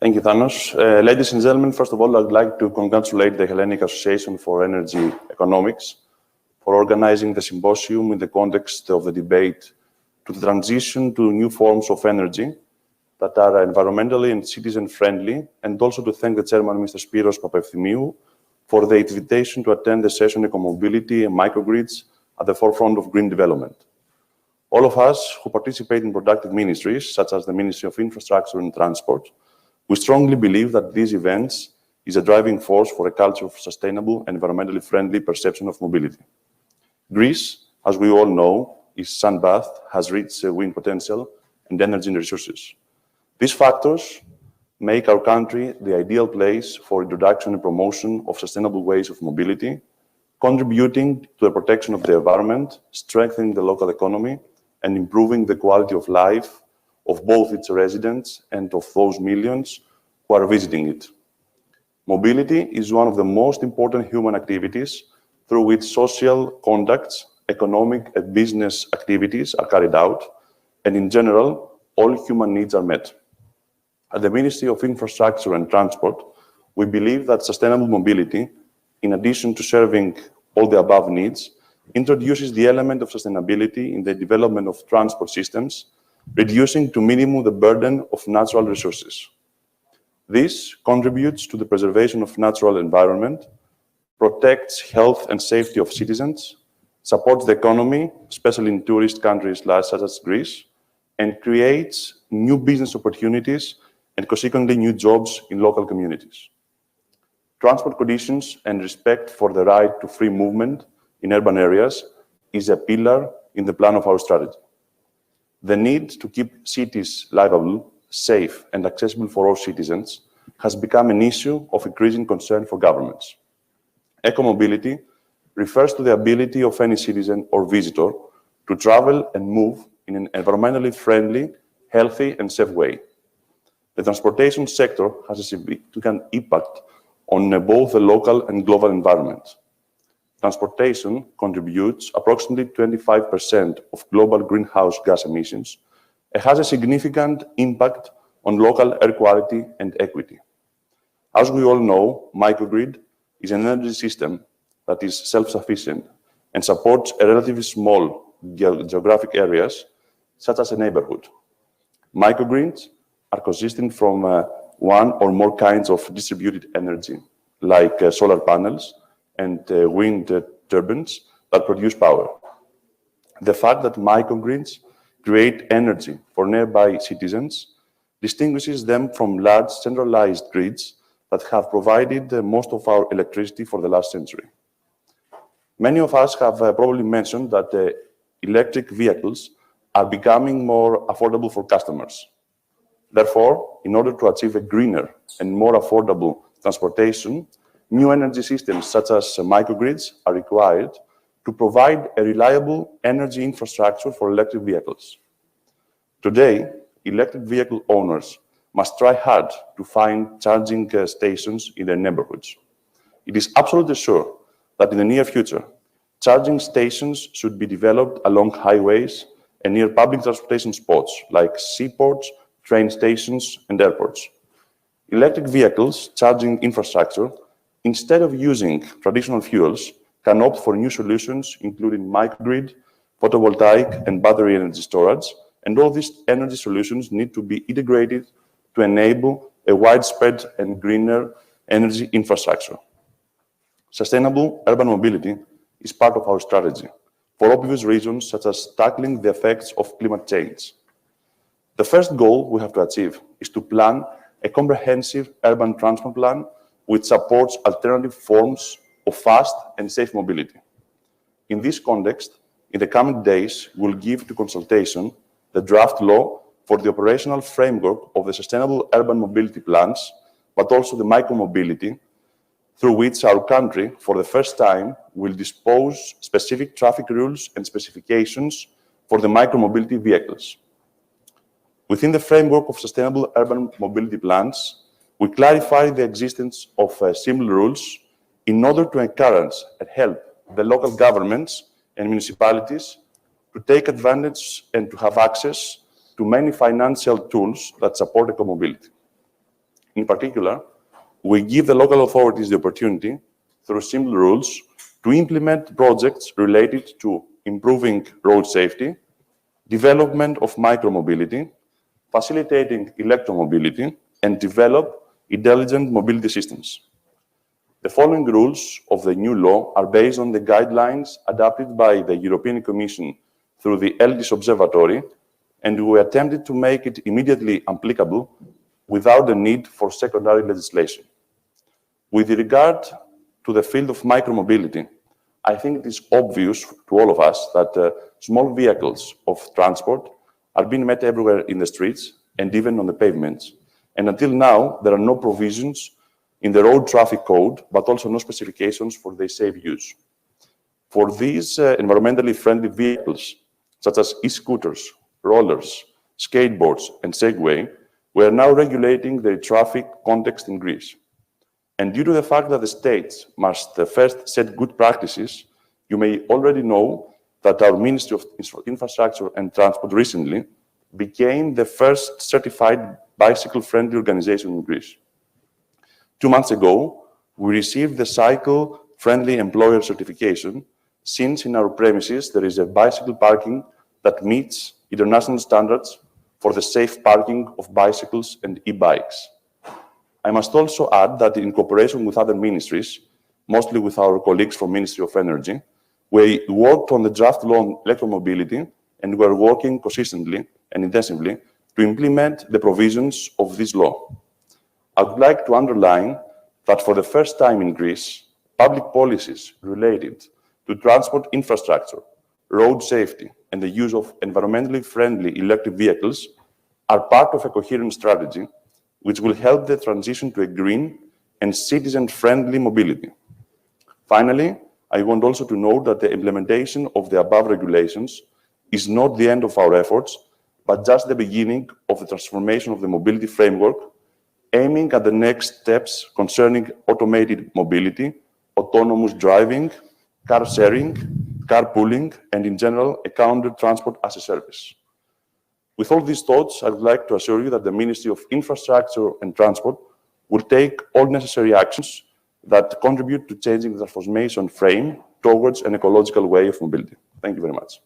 Thank you, Thanos. Ladies and gentlemen, first of all, I'd like to congratulate the Hellenic Association for Energy Economics for organizing the symposium in the context of the debate to the transition to new forms of energy that are environmentally and citizen-friendly, and also to thank the chairman, Mr. Spiros Papefthimiou, for the invitation to attend the session Ecomobility and Microgrids at the forefront of green development. All of us who participate in productive ministries, such as the Ministry of Infrastructure and Transport, we strongly believe that these events is a driving force for a culture of sustainable and environmentally friendly perception of mobility. Greece, as we all know, is sun-bathed, has rich wind potential and energy resources. These factors make our country the ideal place for introduction and promotion of sustainable ways of mobility, contributing to the protection of the environment, strengthening the local economy, and improving the quality of life of both its residents and of those millions who are visiting it. Mobility is one of the most important human activities through which social contacts, economic and business activities are carried out, and in general, all human needs are met. At the Ministry of Infrastructure and Transport, we believe that sustainable mobility, in addition to serving all the above needs, introduces the element of sustainability in the development of transport systems, reducing to minimum the burden of natural resources. This contributes to the preservation of natural environment, protects health and safety of citizens, supports the economy, especially in tourist countries such as Greece, and creates new business opportunities and consequently new jobs in local communities. Transport conditions and respect for the right to free movement in urban areas is a pillar in the plan of our strategy. The need to keep cities livable, safe, and accessible for all citizens has become an issue of increasing concern for governments. Ecomobility refers to the ability of any citizen or visitor to travel and move in an environmentally friendly, healthy, and safe way. The transportation sector has a significant impact on both the local and global environment. Transportation contributes approximately 25% of global greenhouse gas emissions and has a significant impact on local air quality and equity. As we all know, microgrid is an energy system that is self-sufficient and supports a relatively small geographic areas, such as a neighborhood. Microgrids are consisting from one or more kinds of distributed energy, like solar panels and wind turbines that produce power. The fact that microgrids create energy for nearby citizens distinguishes them from large centralized grids that have provided most of our electricity for the last century. Many of us have probably mentioned that electric vehicles are becoming more affordable for customers. Therefore, in order to achieve a greener and more affordable transportation, new energy systems such as microgrids are required to provide a reliable energy infrastructure for electric vehicles. Today, electric vehicle owners must try hard to find charging stations in their neighborhoods. It is absolutely sure that in the near future, charging stations should be developed along highways and near public transportation spots like seaports, train stations, and airports. Electric vehicles charging infrastructure, instead of using traditional fuels, can opt for new solutions, including microgrid, photovoltaic, and battery energy storage, and all these energy solutions need to be integrated to enable a widespread and greener energy infrastructure. Sustainable urban mobility is part of our strategy, for obvious reasons such as tackling the effects of climate change. The first goal we have to achieve is to plan a comprehensive urban transport plan which supports alternative forms of fast and safe mobility. In this context, in the coming days, we'll give to consultation the draft law for the operational framework of the sustainable urban mobility plans, but also the micromobility, through which our country, for the first time, will dispose specific traffic rules and specifications for the micromobility vehicles. Within the framework of sustainable urban mobility plans, we clarify the existence of similar rules in order to encourage and help the local governments and municipalities to take advantage and to have access to many financial tools that support ecomobility. In particular, we give the local authorities the opportunity, through simple rules, to implement projects related to improving road safety, development of micromobility, facilitating electromobility, and develop intelligent mobility systems. The following rules of the new law are based on the guidelines adopted by the European Commission through the ELDIS Observatory, and we attempted to make it immediately applicable without the need for secondary legislation. With regard to the field of micromobility, I think it is obvious to all of us that small vehicles of transport are being met everywhere in the streets and even on the pavements. And until now, there are no provisions in the road traffic code, but also no specifications for their safe use. For these environmentally friendly vehicles, such as e-scooters, rollers, skateboards, and Segway, we are now regulating their traffic context in Greece. And due to the fact that the states must first set good practices, you may already know that our Ministry of Infrastructure and Transport recently became the first certified bicycle-friendly organization in Greece. 2 months ago, we received the cycle-friendly employer certification, since in our premises there is a bicycle parking that meets international standards for the safe parking of bicycles and e-bikes. I must also add that in cooperation with other ministries, mostly with our colleagues from Ministry of Energy, we worked on the draft law on electromobility, and we are working consistently and intensively to implement the provisions of this law. I would like to underline that for the first time in Greece, public policies related to transport infrastructure, road safety, and the use of environmentally friendly electric vehicles are part of a coherent strategy which will help the transition to a green and citizen-friendly mobility. Finally, I want also to note that the implementation of the above regulations is not the end of our efforts, but just the beginning of the transformation of the mobility framework, aiming at the next steps concerning automated mobility, autonomous driving, car sharing, carpooling, and in general, a counter-transport as a service. With all these thoughts, I would like to assure you that the Ministry of Infrastructure and Transport will take all necessary actions that contribute to changing the transformation frame towards an ecological way of mobility. Thank you very much.